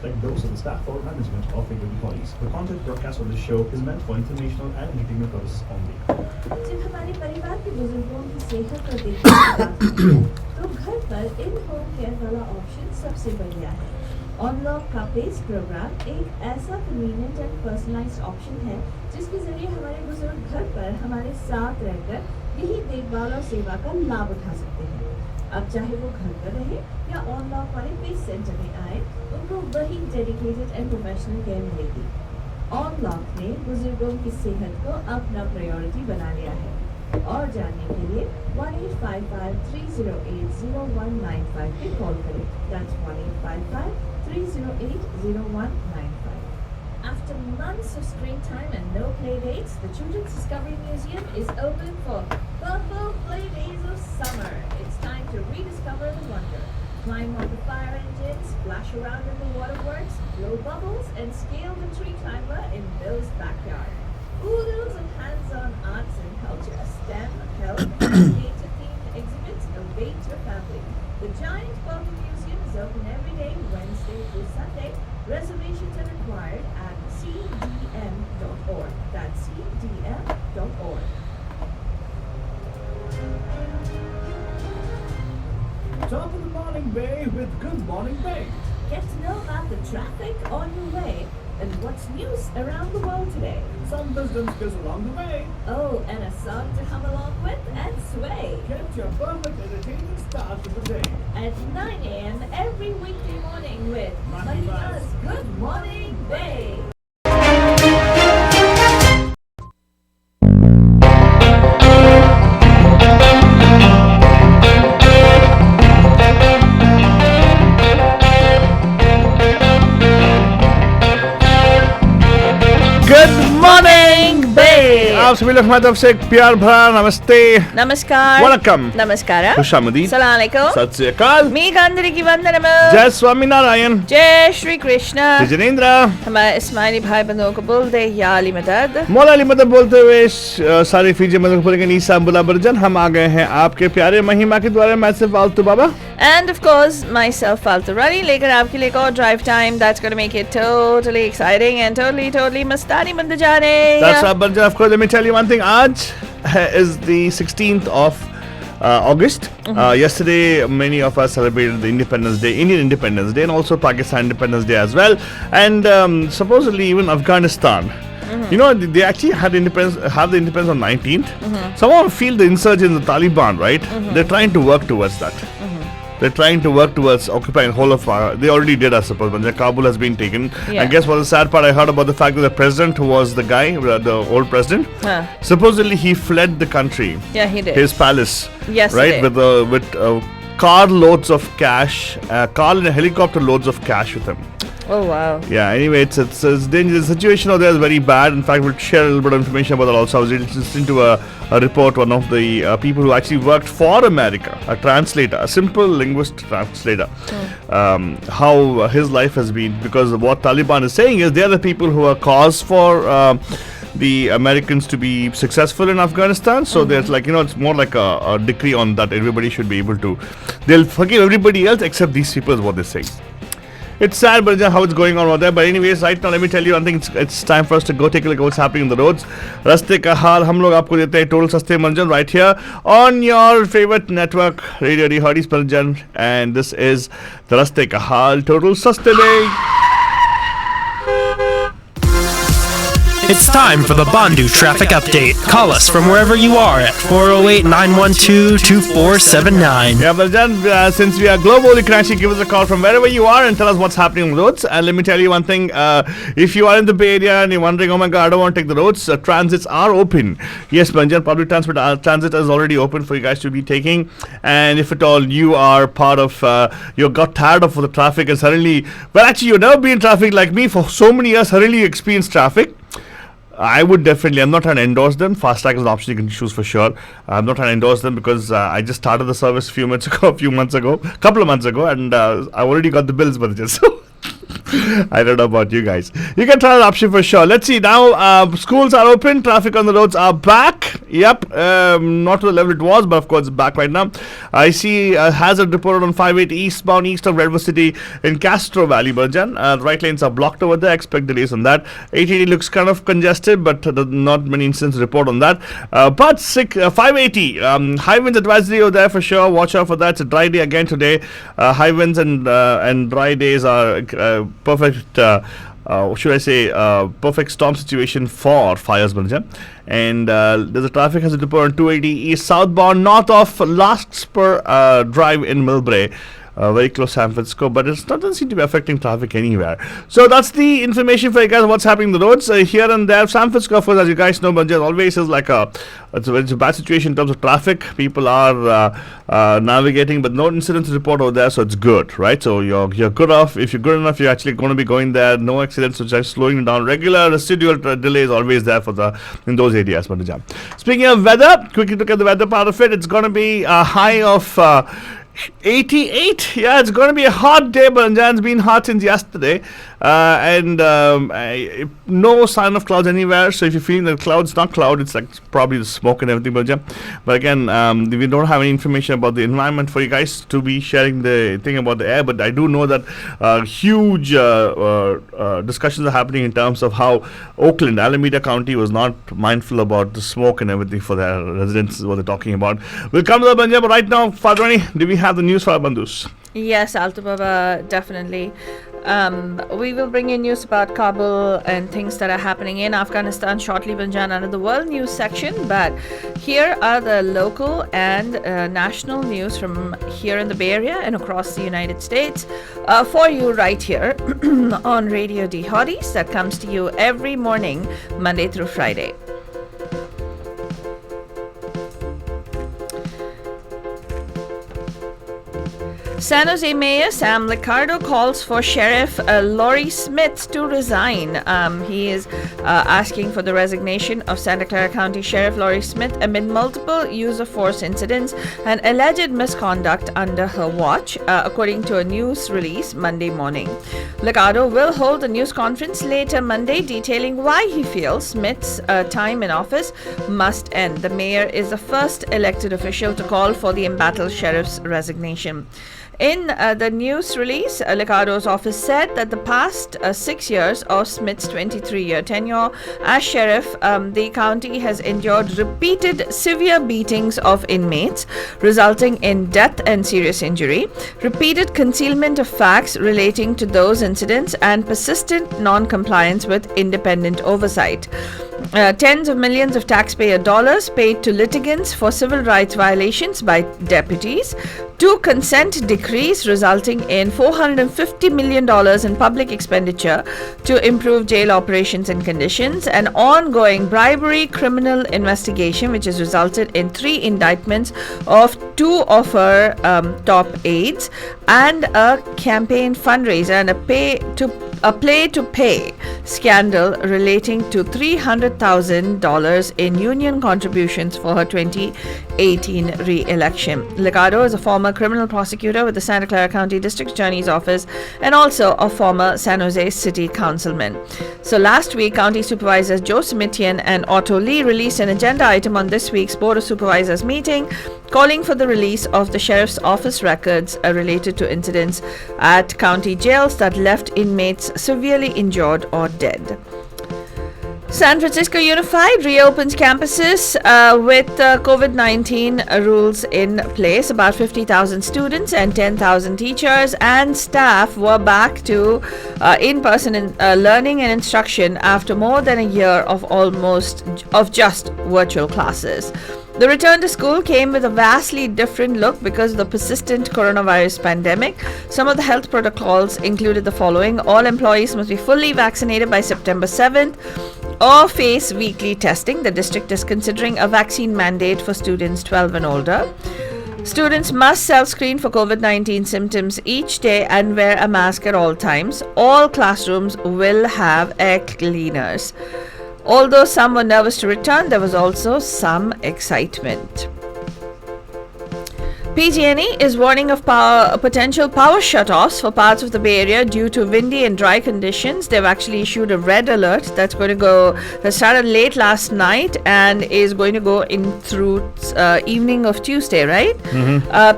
reflect those of the staff or management of Radio Hollies. The content broadcast of this show is meant for informational and entertainment purposes only. जब हमारे परिवार के बुजुर्गों की सेहत और देखभाल की बात है, तो घर पर इन होम केयर वाला ऑप्शन सबसे बढ़िया है। ऑनलॉक का पेस प्रोग्राम एक ऐसा कन्वीनियंट एंड पर्सनलाइज्ड ऑप्शन है जिसके जरिए हमारे बुजुर्ग घर पर हमारे साथ रहकर यही देखभाल और सेवा का लाभ उठा सकते हैं। अब चाहे वो घर पर रहे या ऑनलॉक वाले पेस सेंटर में आए, उनको वही डेडिकेटेड एंड प्रोफेशनल केयर मिलेगी। ऑनलॉक ने बुजुर्गों की सेहत को अपना प्रायोरिटी बना लिया है। और जानने के लिए 1855-308-0195 पे कॉल करें। That's 1855-308-0195. After months of screen time and no play dates, the Children's Discovery Museum is open for Purple Play Days of Summer. It's time to rediscover the wonder. Climb on the fire engine, splash around in the waterworks, blow bubbles, and scale the tree climber in Bill's backyard. Oodles of hands-on arts and culture, STEM, health, and nature-themed exhibits await your family. The giant Purple Museum is open every day, Wednesday through Sunday. Reservations are required at cdm.org. That's cdm.org. Top of the morning, Bay, with Good Morning Bay. Get to know about the traffic on your way and what's news around the world today. Some wisdom skills along the way. Oh, and a song to hum along with and sway. Get your perfect entertainment start of the day. At 9 a.m. every weekday morning with Mahima Mahina's Good Morning Bay. Good morning Bay. आप सभी लोग हमारी तरफ से एक प्यार भरा नमस्ते नमस्कार Welcome. नमस्कार खुशामदीद सलाम अलैकुम सत श्री अकाल मी गांधरी वंदनम जय स्वामीनारायण जय श्री कृष्ण जय जिनेंद्र हमारे इस्माइली भाई बंधुओं को बोल दे या अली मदद मौला अली मदद बोलते हुए सारी फीजी मदद के नीसा बुला बरजन हम आ गए हैं आपके प्यारे महिमा के द्वारा मैं सिर्फ फालतू बाबा and of course myself Faltu Rani लेकर आपके लिए एक और drive time that's going to make it totally exciting and totally मस्तानी बंद जा रहे That's right, Barjan. Of course, let me tell you one thing. Aaj is the 16th of August. Yesterday, many of us celebrated the Independence Day, Indian Independence Day, and also Pakistan Independence Day as well. And supposedly even Afghanistan. You know, they actually have the independence on 19th. Some of them feel the insurgents, the Taliban, right? They're trying to work towards that. They're trying to work towards occupying the whole of. They already did, I suppose, when Kabul has been taken. Yeah. And guess what? The sad part I heard about the fact that the president, who was the guy, the old president, supposedly he fled the country. yeah he did His palace. Yesterday. Right, with car loads of cash, car and a helicopter loads of cash with him. oh wow Yeah, anyway, it's dangerous. The situation out there is very bad. In fact, we'll share a little bit of information about that also. I was listening to a report, one of the people who actually worked for America, a translator, a simple linguist translator, how his life has been. Because what Taliban is saying is they are the people who are cause for the Americans to be successful in Afghanistan. So there's like, it's more like a decree on that everybody should be able to, they'll forgive everybody else except these people is what they say. It's sad, but how it's going on over there. But anyways, right now, let me tell you, I think it's time for us to go take a look at what's happening on the roads. Raste ka haal, hum log aapko dete hain total saste manjan right here on your favorite network, Radio Hardis Manjan. And this is the Raste ka haal, total saste mein. It's time for the Bandu Traffic Update. Call us from wherever you are at 408-912-2479. Yeah, Baljan, since we are global, you can actually give us a call from wherever you are and tell us what's happening on the roads. And let me tell you one thing, if you are in the Bay Area and you're wondering, oh my God, I don't want to take the roads, transits are open. Yes, Baljan, public transit is already open for you guys to be taking. And if at all you are part of, you got tired of the traffic and suddenly, well actually you've never been in traffic like me for so many years, suddenly you experience traffic. I would definitely, I'm not trying to endorse them. Fast Track is an option you can choose for sure. I'm not trying to endorse them because I just started the service a few months ago, and I already got the bills, but just so I don't know about you guys. You can try that option for sure. Let's see now. Schools are open. Traffic on the roads are back. Yep, not to the level it was, but of course it's back right now. I see a hazard reported on 58 eastbound east of Redwood City in Castro Valley, Burjan. Right lanes are blocked over there. Expect delays on that. 880 looks kind of congested, but not many incidents report on that. But 580, high winds advisory over there for sure. Watch out for that. It's a dry day again today. High winds and dry days are perfect. Should I say perfect storm situation for fires, Banja. And there's a traffic hazard report on 280 east southbound north of Last Spur Drive in Millbrae. Very close to San Francisco, but it doesn't seem to be affecting traffic anywhere. So that's the information for you guys. What's happening on the roads here and there. San Francisco, of course, as you guys know, Banja always is like it's a bad situation in terms of traffic. People are navigating, but no incidents report over there, so it's good, right? So you're good off. If you're good enough, you're actually going to be going there. No accidents, which are slowing you down. Regular residual delay is always there in those areas, Banja. Speaking of weather, quickly look at the weather part of it. It's going to be a high of 88. Yeah, it's going to be a hot day, but it's been hot since yesterday. And no sign of clouds anywhere. So if you're feeling the clouds, not cloud, it's like probably the smoke and everything. But again, we don't have any information about the environment for you guys to be sharing the thing about the air. But I do know that huge discussions are happening in terms of how Oakland, Alameda County was not mindful about the smoke and everything for their residents, is what they're talking about. We'll come to the Banja, but right now, Fadwani, do we have the news for our Bandhus? Yes, Alto Baba, definitely. We will bring you news about Kabul and things that are happening in Afghanistan shortly, Banjan, under the world news section. But here are the local and national news from here in the Bay Area and across the United States for you right here on Radio D Hotties that comes to you every morning, Monday through Friday. San Jose Mayor Sam Liccardo calls for Sheriff Laurie Smith to resign. He is asking for the resignation of Santa Clara County Sheriff Laurie Smith amid multiple use of force incidents and alleged misconduct under her watch, according to a news release Monday morning. Liccardo will hold a news conference later Monday detailing why he feels Smith's time in office must end. The mayor is the first elected official to call for the embattled sheriff's resignation. In the news release, Liccardo's office said that the past 6 years of Smith's 23-year tenure as sheriff, the county has endured repeated severe beatings of inmates, resulting in death and serious injury, repeated concealment of facts relating to those incidents, and persistent non-compliance with independent oversight. Tens of millions of taxpayer dollars paid to litigants for civil rights violations by deputies, 2 consent decrees resulting in $450 million in public expenditure to improve jail operations and conditions, an ongoing bribery criminal investigation which has resulted in 3 indictments of 2 of her top aides, and a campaign fundraiser and a play-to-pay scandal relating to $300,000 in union contributions for her 2018 re-election. Liccardo is a former criminal prosecutor with the Santa Clara County District Attorney's Office and also a former San Jose City Councilman. So last week, County Supervisors Joe Simitian and Otto Lee released an agenda item on this week's Board of Supervisors meeting calling for the release of the Sheriff's Office records related to incidents at county jails that left inmates severely injured or dead. San Francisco Unified reopens campuses with COVID-19 rules in place. About 50,000 students and 10,000 teachers and staff were back to in-person learning and instruction after more than a year of just virtual classes. The return to school came with a vastly different look because of the persistent coronavirus pandemic. Some of the health protocols included the following: all employees must be fully vaccinated by September 7th or face weekly testing. The district is considering a vaccine mandate for students 12 and older. Students must self-screen for COVID-19 symptoms each day and wear a mask at all times. All classrooms will have air cleaners. Although some were nervous to return, there was also some excitement. PG&E is warning of potential power shutoffs for parts of the Bay Area due to windy and dry conditions. They've actually issued a red alert that started late last night and is going to go in through evening of Tuesday, right?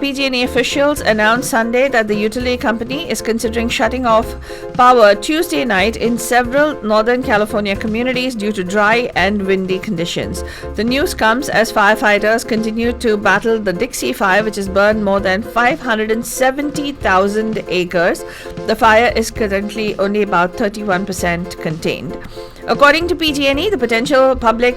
PG&E officials announced Sunday that the utility company is considering shutting off power Tuesday night in several Northern California communities due to dry and windy conditions. The news comes as firefighters continue to battle the Dixie Fire, which has burned more than 570,000 acres. The fire is currently only about 31% contained. According to PG&E, the potential public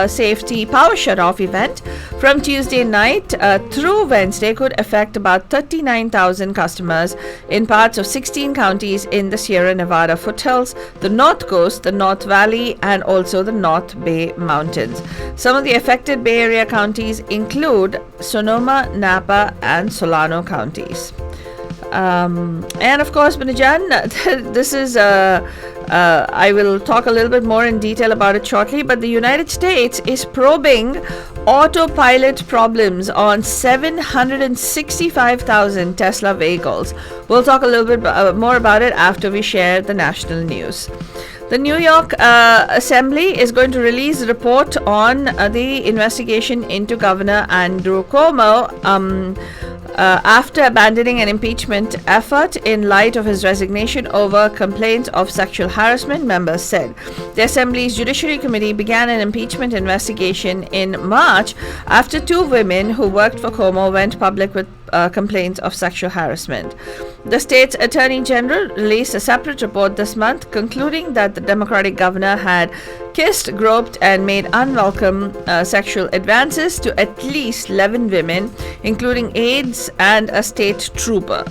safety power shutoff event from Tuesday night through Wednesday could affect about 39,000 customers in parts of 16 counties in the Sierra Nevada foothills, the North Coast, the North Valley, and also the North Bay Mountains. Some of the affected Bay Area counties include Sonoma, Napa, and Solano counties. And of course, Binajan, this is I will talk a little bit more in detail about it shortly, but the United States is probing autopilot problems on 765,000 Tesla vehicles. We'll talk a little bit more about it after we share the national news. The New York Assembly is going to release a report on the investigation into Governor Andrew Cuomo after abandoning an impeachment effort in light of his resignation over complaints of sexual harassment, members said. The Assembly's Judiciary Committee began an impeachment investigation in March after two women who worked for Cuomo went public with complaints of sexual harassment. The state's Attorney General released a separate report this month concluding that the Democratic governor had kissed, groped, and made unwelcome sexual advances to at least 11 women, including aides and a state trooper.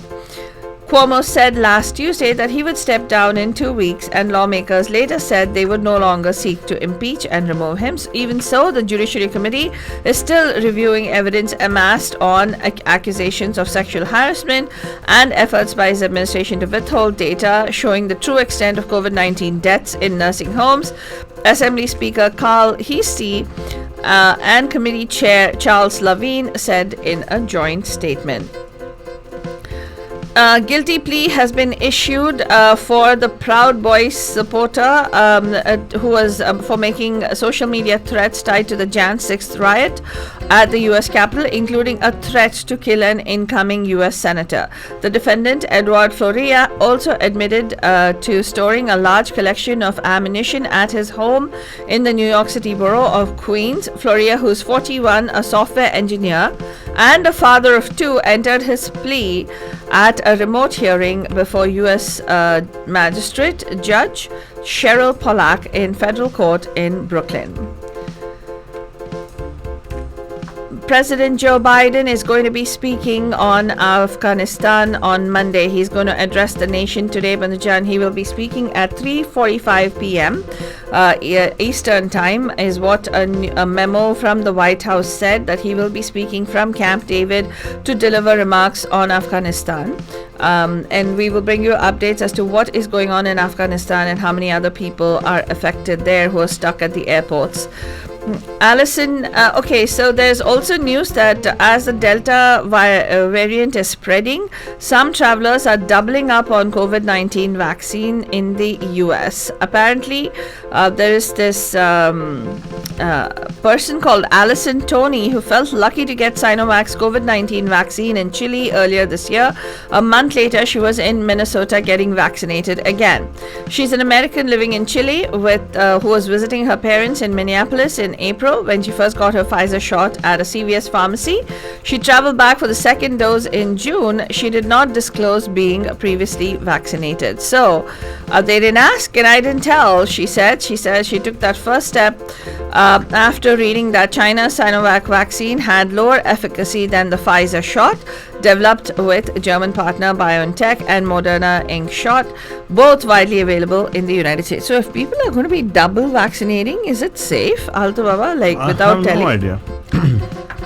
Cuomo said last Tuesday that he would step down in 2 weeks, and lawmakers later said they would no longer seek to impeach and remove him. Even so, the Judiciary Committee is still reviewing evidence amassed on accusations of sexual harassment and efforts by his administration to withhold data showing the true extent of COVID-19 deaths in nursing homes. Assembly Speaker Carl Heastie and Committee Chair Charles Levine said in a joint statement. Guilty plea has been issued for the Proud Boys supporter who was for making social media threats tied to the Jan 6th riot at the U.S. Capitol, including a threat to kill an incoming U.S. Senator. The defendant, Edward Floria, also admitted to storing a large collection of ammunition at his home in the New York City borough of Queens. Floria, who's 41, a software engineer, and a father of two, entered his plea at a remote hearing before U.S. Magistrate Judge Cheryl Pollack in federal court in Brooklyn. President Joe Biden is going to be speaking on Afghanistan on Monday. He's going to address the nation today, Banajan. He will be speaking at 3:45 p.m. Eastern Time, is what a memo from the White House said, that he will be speaking from Camp David to deliver remarks on Afghanistan. And we will bring you updates as to what is going on in Afghanistan and how many other people are affected there who are stuck at the airports. Allison, okay, so there's also news that as the Delta variant is spreading, some travelers are doubling up on COVID-19 vaccine in the US. Apparently, there is this person called Allison Tony who felt lucky to get Sinovac's COVID-19 vaccine in Chile earlier this year. A month later, she was in Minnesota getting vaccinated again. She's an American living in Chile who was visiting her parents in Minneapolis in April when she first got her Pfizer shot at a CVS pharmacy. She traveled back for the second dose in June. She did not disclose being previously vaccinated. So they didn't ask and I didn't tell, she said. She said she took that first step after reading that China's Sinovac vaccine had lower efficacy than the Pfizer shot developed with German partner BioNTech and Moderna Inc. shot, both widely available in the United States. So if people are going to be double vaccinating, is it safe, Alto Baba? Like without telling? I have no idea.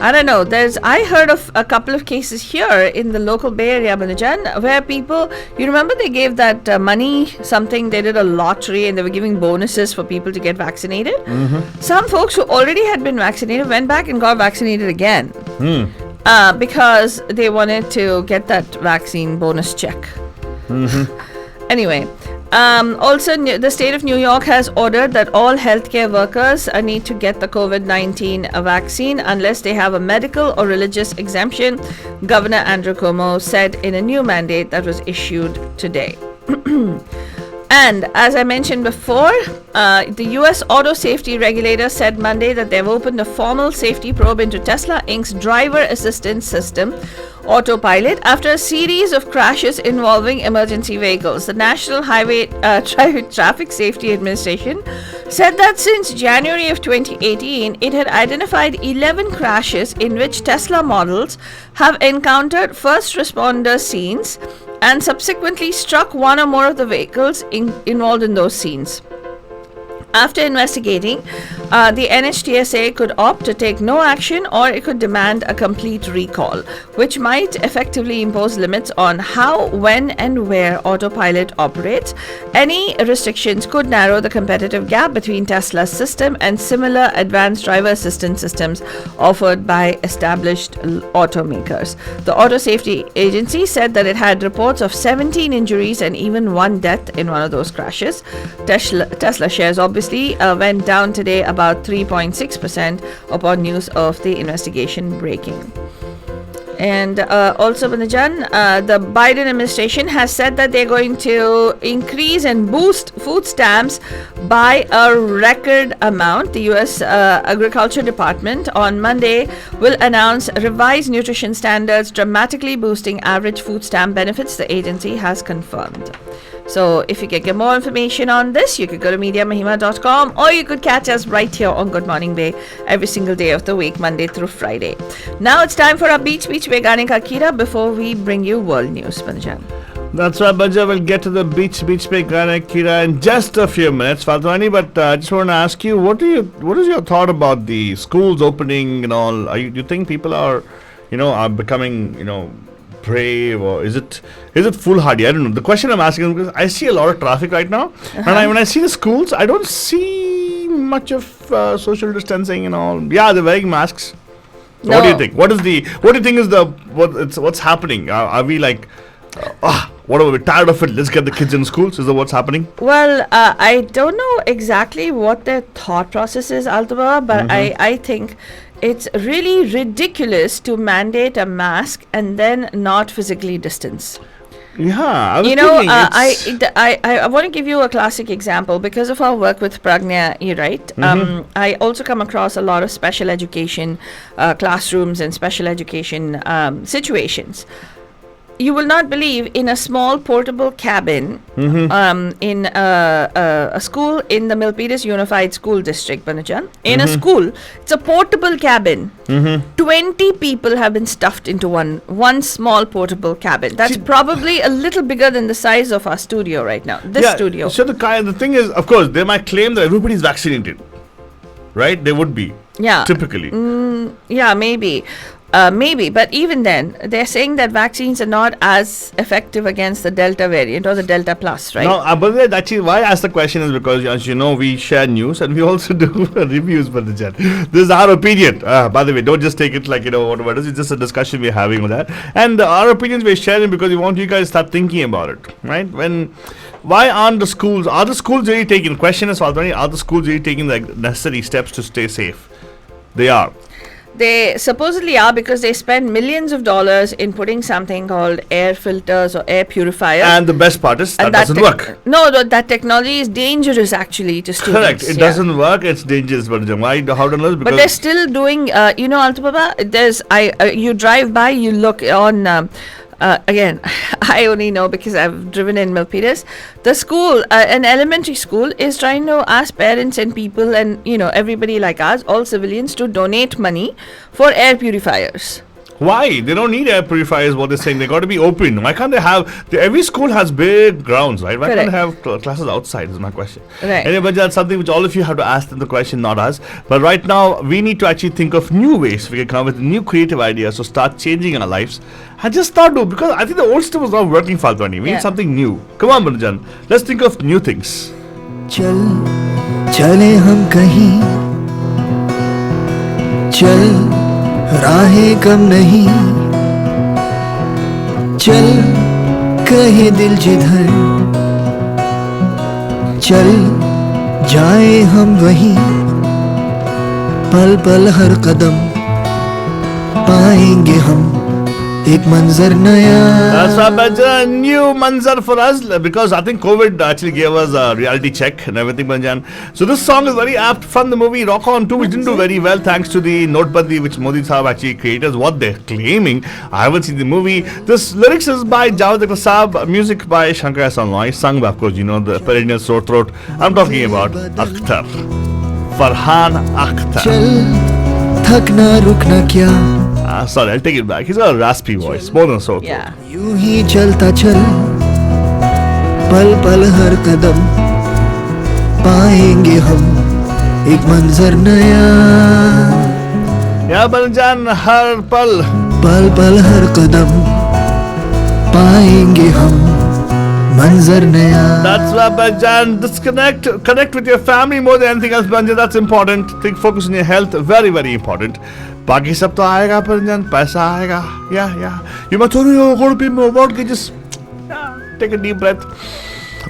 I don't know. I heard of a couple of cases here in the local Bay Area, Banajan, where people, you remember they gave that money, something, they did a lottery and they were giving bonuses for people to get vaccinated. Some folks who already had been vaccinated went back and got vaccinated again. because they wanted to get that vaccine bonus check. Anyway, also the state of New York has ordered that all healthcare workers need to get the COVID-19 vaccine unless they have a medical or religious exemption, Governor Andrew Cuomo said in a new mandate that was issued today. And as I mentioned before, the US auto safety regulator said Monday that they've opened a formal safety probe into Tesla Inc.'s driver assistance system, Autopilot, after a series of crashes involving emergency vehicles. The National Highway Traffic Safety Administration said that since January of 2018, it had identified 11 crashes in which Tesla models have encountered first responder scenes and subsequently struck one or more of the vehicles involved in those scenes. After investigating, the NHTSA could opt to take no action, or it could demand a complete recall, which might effectively impose limits on how, when, and where Autopilot operates. Any restrictions could narrow the competitive gap between Tesla's system and similar advanced driver assistance systems offered by established automakers. The Auto Safety Agency said that it had reports of 17 injuries and even one death in one of those crashes. Tesla shares obviously went down today about 3.6% upon news of the investigation breaking. And also, Banajan, the Biden administration has said that they're going to increase and boost food stamps by a record amount. The U.S. Agriculture Department on Monday will announce revised nutrition standards, dramatically boosting average food stamp benefits, the agency has confirmed. So if you can get more information on this, you could go to MediaMahima.com, or you could catch us right here on Good Morning Bay every single day of the week, Monday through Friday. Now it's time for our Beach Bay Gane Ka Kira before we bring you world news, Panjan. That's right, Banja. We'll get to the Beach Bay Gane Kira in just a few minutes, Fatwani. But I just want to ask you, what is your thought about the schools opening and all? You think people are becoming, brave, or is it foolhardy? I don't know. The question I'm asking is because I see a lot of traffic right now, and when I see the schools, I don't see much of social distancing and all. Yeah, they're wearing masks. So No. what do you think? What do you think is what's happening? Are we like, whatever, we're tired of it, let's get the kids in schools? Is that what's happening? Well, I don't know exactly what their thought process is, Altaba, but I think it's really ridiculous to mandate a mask and then not physically distance. Yeah, I was You know, thinking I want to give you a classic example because of our work with Pragnya, right? I also come across a lot of special education classrooms and special education situations. You will not believe, in a small portable cabin in a school in the Milpitas Unified School District, Banajan, in a school, it's a portable cabin. 20 people have been stuffed into one small portable cabin. That's probably a little bigger than the size of our studio right now. This studio. So the thing is, of course, they might claim that everybody's vaccinated, right? They would be. Yeah. Typically. Yeah, maybe. Maybe, but even then, they're saying that vaccines are not as effective against the Delta variant or the Delta Plus, right? No, but actually, why I asked the question is because, as you know, we share news and we also do reviews for the chat. This is our opinion. By the way, don't just take it like, whatever it is. It's just a discussion we're having with that. And our opinions we're sharing because we want you guys to start thinking about it, right? Why aren't the schools, are the schools really taking, question is, are the schools really taking the necessary steps to stay safe? They are. They supposedly are, because they spend millions of dollars in putting something called air filters or air purifiers. And the best part is that doesn't work. No, that technology is dangerous actually to students. Correct. It doesn't work. It's dangerous. But why? How do you know? But they're still doing, Altubaba, you drive by, you look on, again, I only know because I've driven in Milpitas. The school, an elementary school, is trying to ask parents and people and, everybody like us, all civilians, to donate money for air purifiers. Why? They don't need air purifiers, what they're saying. They got to be open. Why can't they have... every school has big grounds, right? Why can't they have classes outside is my question. Right. Anyway, but that's something which all of you have to ask them the question, not us. But right now, we need to actually think of new ways we can come with new creative ideas to start changing our lives. And just start do, because I think the old stuff was not working, Faltwani. We need something new. Come on, Banajan. Let's think of new things. चल चले हम कहीं चल राहें कम नहीं, चल कहे दिल जिधर, चल जाए हम वहीं, पल पल हर कदम पाएंगे हम एक मंजर नया. That's right, but a new manzar for us because I think COVID actually gave us a reality check and everything, Banjan. So this song is very apt from the movie Rock On 2, which didn't do very well thanks to the Notebandi which Modi Saab actually created. What they're claiming, I haven't seen the movie. This lyrics is by Javed Akhtar Saab, music by Shankar Sonloy, sung by, of course, you know, the perennial sore throat. I'm talking about Akhtar, Farhan Akhtar. चल थकना रुकना क्या, Sorry, I'll take it back. He's got a raspy voice, more than a sore throat. Yeah. यूं ही चलता चल, पल पल हर कदम पाएंगे हम एक मंजर नया. Yeah, Banjan, har pal. पल पल हर कदम पाएंगे हम मंजर नया. That's why, Banjan, connect with your family more than anything else, Banjan. That's important. Think, focus on your health. Very, very important. बाकी सब तो आएगा Banjan, पैसा आएगा. Yeah. You might throw your gold pin mortgages. Take a deep breath.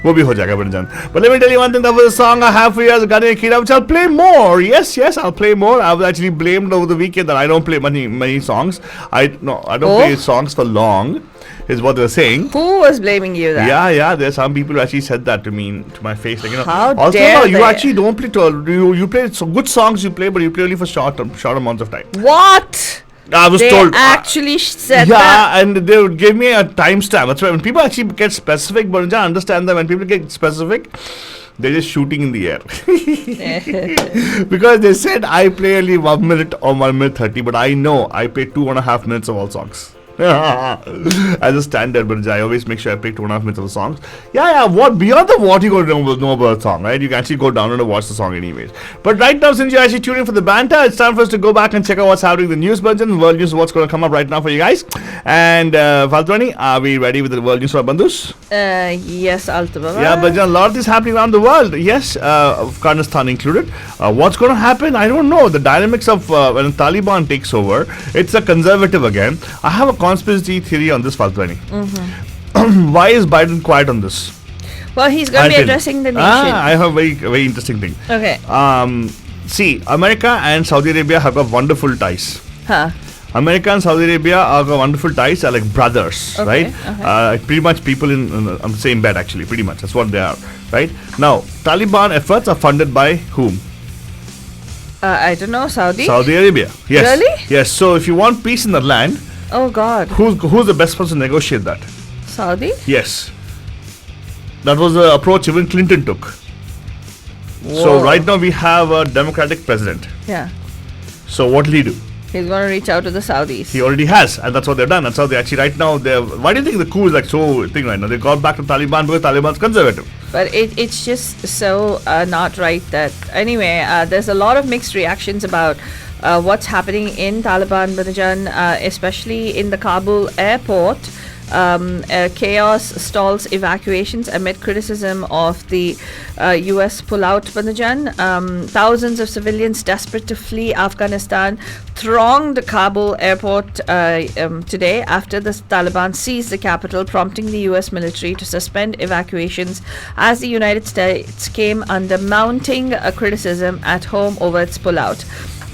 वो भी हो जाएगा Banjan. But let me tell you one thing. That was a song I have for you as Gane Kira, which I'll play more. Yes, I'll play more. I was actually blamed over the weekend that I don't play many songs. I don't play songs for long. Is what they're saying. Who was blaming you then? Yeah. There's some people who actually said that to me, to my face. Like, you know, How also, dare no, you they? actually don't play. You play so good songs. You play, but you play only for short amounts of time. What? I was They told. actually said yeah, that. and they would give me a timestamp. That's why when people actually get specific, but I understand that when people get specific, they're just shooting in the air. Because they said I play only 1 minute or 1 minute 30, but I know I play 2.5 minutes of all songs. As a standard, but I always make sure I pick 2.5 minutes of the songs. Yeah. What beyond the what you got to know about a song, right? You can actually go down and watch the song anyways. But right now, since you're actually tuning in for the banter, it's time for us to go back and check out what's happening in the news budget, world news, what's going to come up right now for you guys. And Faltwani, are we ready with the world news for Bandus? Yes, Altaba. Yeah, but a lot of this happening around the world. Yes, Afghanistan included. What's going to happen? I don't know. The dynamics of when Taliban takes over, it's a conservative again. I have a conspiracy theory on this, Faltwani. Why is Biden quiet on this? Well, he's going to be addressing the nation. I have a very interesting thing. Okay. See, America and Saudi Arabia have got wonderful ties. Huh. America and Saudi Arabia are got wonderful ties. Are like brothers, Okay, right? Pretty much people on the same bed, actually. Pretty much, that's what they are, right? Now, Taliban efforts are funded by whom? I don't know, Saudi? Saudi Arabia. Yes. Really? Yes. So, if you want peace in the land, Oh God. who's the best person to negotiate that? Saudi? Yes. That was the approach even Clinton took. So, Whoa. right now we have a Democratic president. Yeah. So, what will he do? He's going to reach out to the Saudis. He already has, and that's what they've done. That's how they actually right now. Why do you think the coup is like so thing right now? They got back to Taliban because Taliban's conservative. But it's just so not right that. Anyway, there's a lot of mixed reactions about what's happening in Taliban, Banajan, especially in the Kabul airport. Chaos stalls evacuations amid criticism of the US pullout, Banajan. Thousands of civilians desperate to flee Afghanistan thronged Kabul airport today after the Taliban seized the capital, prompting the US military to suspend evacuations as the United States came under mounting criticism at home over its pullout.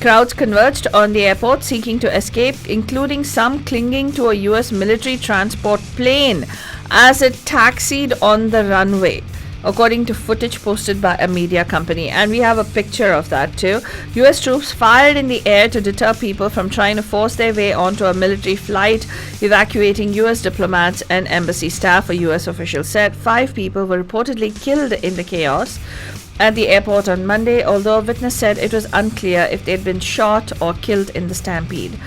Crowds converged on the airport seeking to escape, including some clinging to a US military transport plane as it taxied on the runway, according to footage posted by a media company. And we have a picture of that too. US troops fired in the air to deter people from trying to force their way onto a military flight, evacuating US diplomats and embassy staff, a US official said. 5 people were reportedly killed in the chaos at the airport on Monday, although a witness said it was unclear if they'd been shot or killed in the stampede.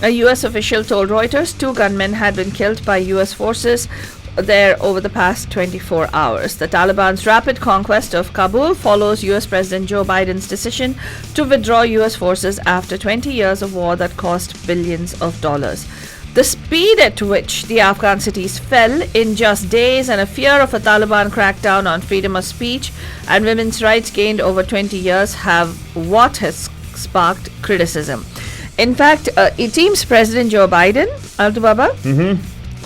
A US official told Reuters 2 gunmen had been killed by US forces there over the past 24 hours. The Taliban's rapid conquest of Kabul follows US President Joe Biden's decision to withdraw US forces after 20 years of war that cost billions of dollars. The speed at which the Afghan cities fell in just days and a fear of a Taliban crackdown on freedom of speech and women's rights gained over 20 years have what has sparked criticism. In fact, it seems President Joe Biden, Altu Baba,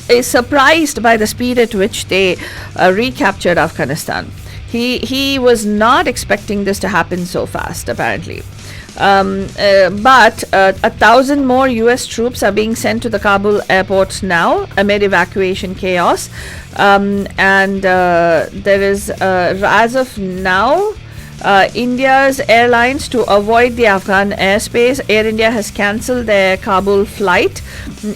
is surprised by the speed at which they recaptured Afghanistan. He was not expecting this to happen so fast, apparently. But 1,000 more US troops are being sent to the Kabul airport now amid evacuation chaos. And there is, as of now, India's airlines, to avoid the Afghan airspace, Air India has cancelled their Kabul flight.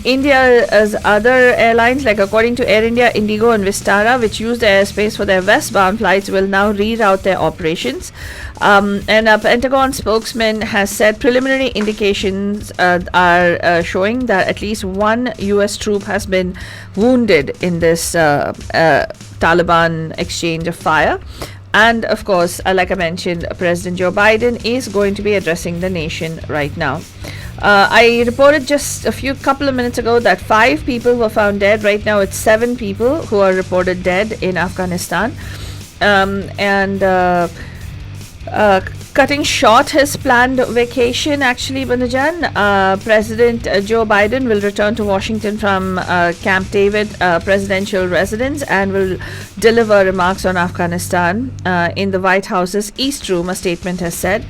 India's other airlines, like according to Air India, Indigo and Vistara, which use the airspace for their westbound flights, will now reroute their operations. And a Pentagon spokesman has said preliminary indications are showing that at least one US troop has been wounded in this Taliban exchange of fire. And of course, like I mentioned, President Joe Biden is going to be addressing the nation right now. I reported just a couple of minutes ago that 5 people were found dead. Right now, it's 7 people who are reported dead in Afghanistan. Cutting short his planned vacation, actually, Banujan, President Joe Biden will return to Washington from Camp David presidential residence and will deliver remarks on Afghanistan in the White House's East Room, a statement has said.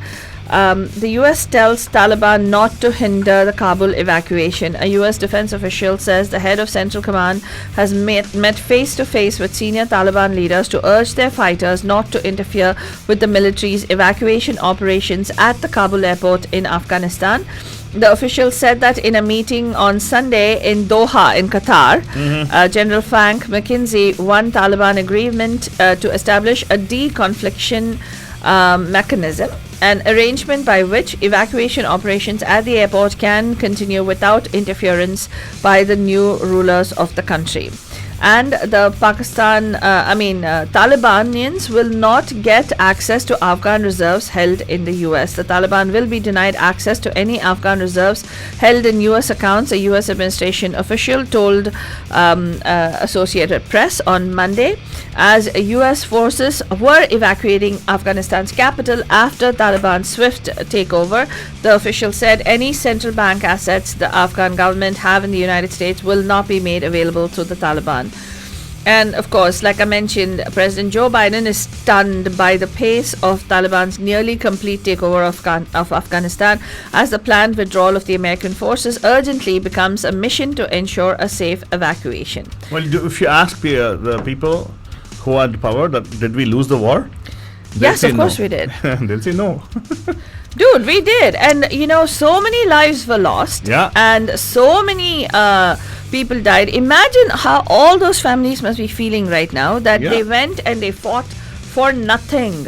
The US tells Taliban not to hinder the Kabul evacuation. A US defense official says the head of Central Command has met face to face with senior Taliban leaders to urge their fighters not to interfere with the military's evacuation operations at the Kabul airport in Afghanistan. The official said that in a meeting on Sunday in Doha, in Qatar. General Frank McKenzie won Taliban agreement to establish a deconfliction mechanism, an arrangement by which evacuation operations at the airport can continue without interference by the new rulers of the country. And the Talibanians will not get access to Afghan reserves held in the US. The Taliban will be denied access to any Afghan reserves held in US accounts, a US administration official told Associated Press on Monday, as US forces were evacuating Afghanistan's capital after Taliban's swift takeover. The official said any central bank assets the Afghan government have in the United States will not be made available to the Taliban. And of course, like I mentioned, President Joe Biden is stunned by the pace of Taliban's nearly complete takeover of Afghanistan, as the planned withdrawal of the American forces urgently becomes a mission to ensure a safe evacuation. Well, if you ask the people who are in power, that did we lose the war? Yes, of course we did. They'll say no. Dude, we did. And so many lives were lost. Yeah. And so many people died. Imagine how all those families must be feeling right now, that they went and they fought for nothing.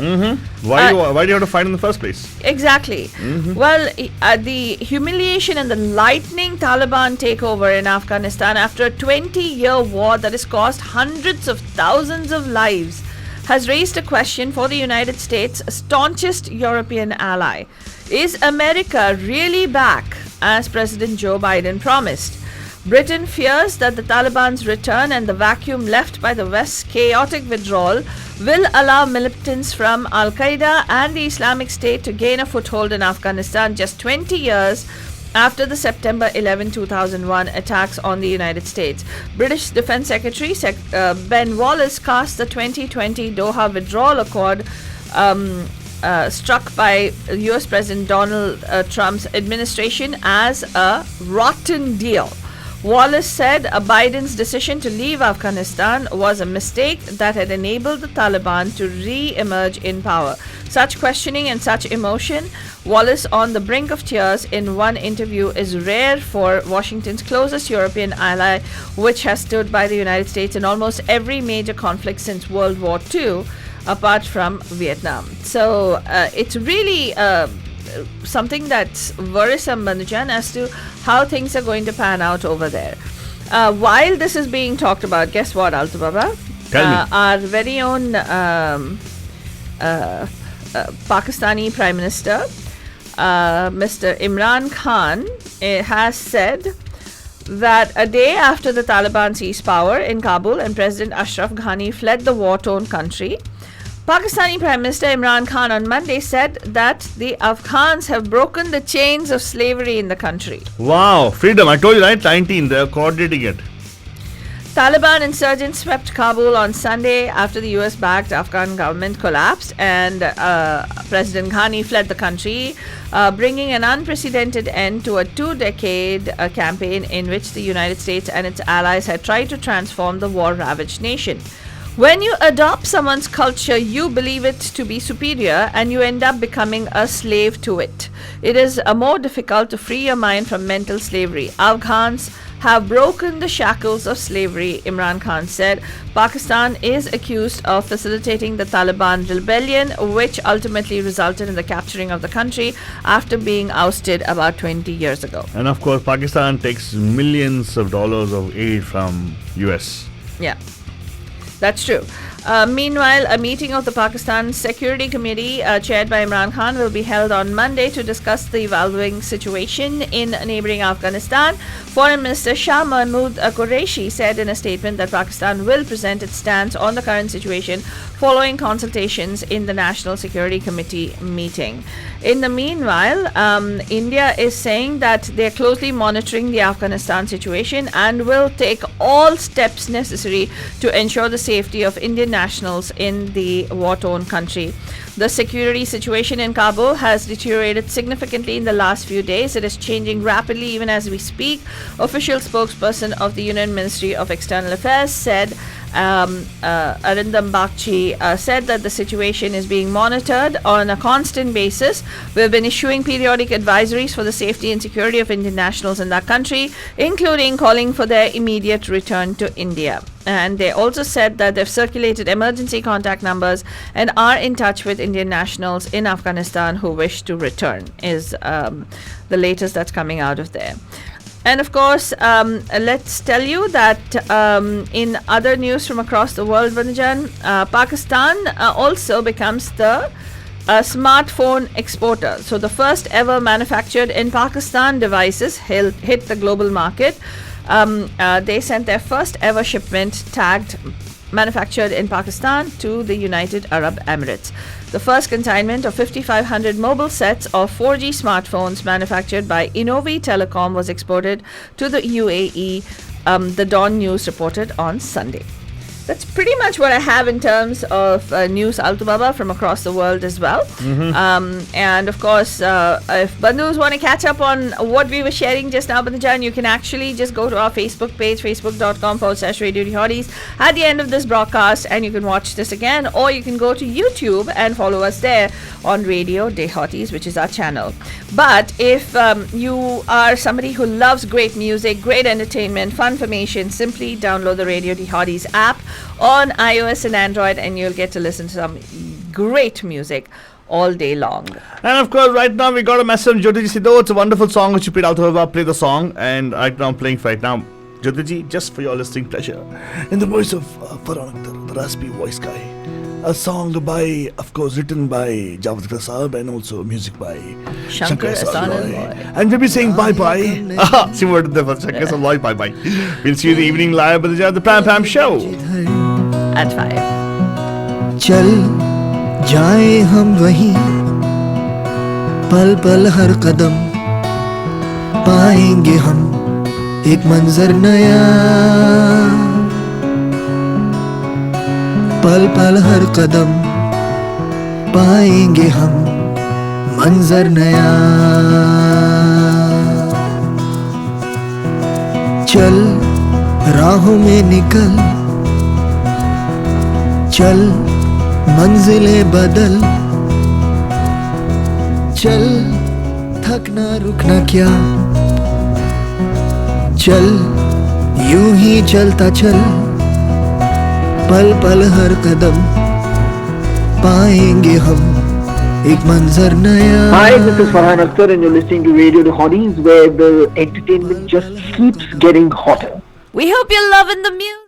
Why do you have to fight in the first place? Exactly. Well, the humiliation and the lightning Taliban takeover in Afghanistan after a 20-year war that has cost hundreds of thousands of lives has raised a question for the United States' staunchest European ally. Is America really back, as President Joe Biden promised? Britain fears that the Taliban's return and the vacuum left by the West's chaotic withdrawal will allow militants from Al-Qaeda and the Islamic State to gain a foothold in Afghanistan just 20 years after the September 11, 2001 attacks on the United States. British Defense Secretary Ben Wallace cast the 2020 Doha Withdrawal Accord struck by US President Donald Trump's administration as a rotten deal. Wallace said Biden's decision to leave Afghanistan was a mistake that had enabled the Taliban to re-emerge in power. Such questioning and such emotion, Wallace on the brink of tears in one interview, is rare for Washington's closest European ally, which has stood by the United States in almost every major conflict since World War II, apart from Vietnam. So it's really something that's worrisome, Banujan, as to how things are going to pan out over there. While this is being talked about, guess what, Altu Baba? Tell me. Our very own Pakistani Prime Minister, Mr. Imran Khan, has said that a day after the Taliban seized power in Kabul and President Ashraf Ghani fled the war-torn country, Pakistani Prime Minister Imran Khan on Monday said that the Afghans have broken the chains of slavery in the country. Wow, freedom. I told you, right? 19, they're coordinating it. Taliban insurgents swept Kabul on Sunday after the US-backed Afghan government collapsed and President Ghani fled the country, bringing an unprecedented end to a 2-decade campaign in which the United States and its allies had tried to transform the war-ravaged nation. When you adopt someone's culture, you believe it to be superior and you end up becoming a slave to it. It is more difficult to free your mind from mental slavery. Afghans have broken the shackles of slavery, Imran Khan said. Pakistan is accused of facilitating the Taliban rebellion, which ultimately resulted in the capturing of the country after being ousted about 20 years ago. And of course, Pakistan takes millions of dollars of aid from US. Yeah, that's true. Meanwhile, a meeting of the Pakistan Security Committee chaired by Imran Khan will be held on Monday to discuss the evolving situation in neighboring Afghanistan. Foreign Minister Shah Mahmood Qureshi said in a statement that Pakistan will present its stance on the current situation following consultations in the National Security Committee meeting. In the meanwhile, India is saying that they're closely monitoring the Afghanistan situation and will take all steps necessary to ensure the safety of Indian nationals in the war-torn country. The security situation in Kabul has deteriorated significantly in the last few days. It is changing rapidly even as we speak. Official spokesperson of the Union Ministry of External Affairs said Arindam Bagchi said that the situation is being monitored on a constant basis. We've been issuing periodic advisories for the safety and security of Indian nationals in that country, including calling for their immediate return to India. And they also said that they've circulated emergency contact numbers and are in touch with Indian nationals in Afghanistan who wish to return, is the latest that's coming out of there. And of course, let's tell you that in other news from across the world, Vanajan, Pakistan also becomes the smartphone exporter. So the first ever manufactured in Pakistan devices hit the global market. They sent their first ever shipment tagged manufactured in Pakistan to the United Arab Emirates. The first consignment of 5,500 mobile sets of 4G smartphones manufactured by Innovi Telecom was exported to the UAE, the Dawn News reported on Sunday. That's pretty much what I have in terms of news, Altubaba, from across the world as well. And of course, if Bandhus want to catch up on what we were sharing just now, Bandhajan, you can actually just go to our Facebook page, facebook.com/Radio Dehotties at the end of this broadcast, and you can watch this again, or you can go to YouTube and follow us there on Radio Dehotties, which is our channel. But if you are somebody who loves great music, great entertainment, fun information, simply download the Radio Dehotties app on iOS and Android, and you'll get to listen to some great music all day long. And of course, right now we got a message from Jyotiji Sidho. It's a wonderful song which you played. Although play the song, and right now I'm playing right now. Jyotiji, just for your listening pleasure, in the voice of Farhan Akhtar, the raspy voice guy. A song by, of course, written by Javed Akhtar Saab, and also music by Shankar Ehsaan Alloy. And we'll be saying bye-bye. See what the Shankar Ehsaan Alloy, bye-bye. We'll see you in the evening live with the Pram Pam Show. At 5. चल जाए हम वहीं पल पल हर कदम पाएंगे हम एक मंजर नया पल पल हर कदम पाएंगे हम मंजर नया चल राहों में निकल चल मंजिलें बदल चल थकना रुकना क्या चल यूं ही चलता चल पल पल हर कदम पाएंगे हम एक मंजर नया. Hi, this is Farhan Akhtar and you're listening to Radio Dehotties, where the entertainment just keeps getting hotter. We hope you're loving the music.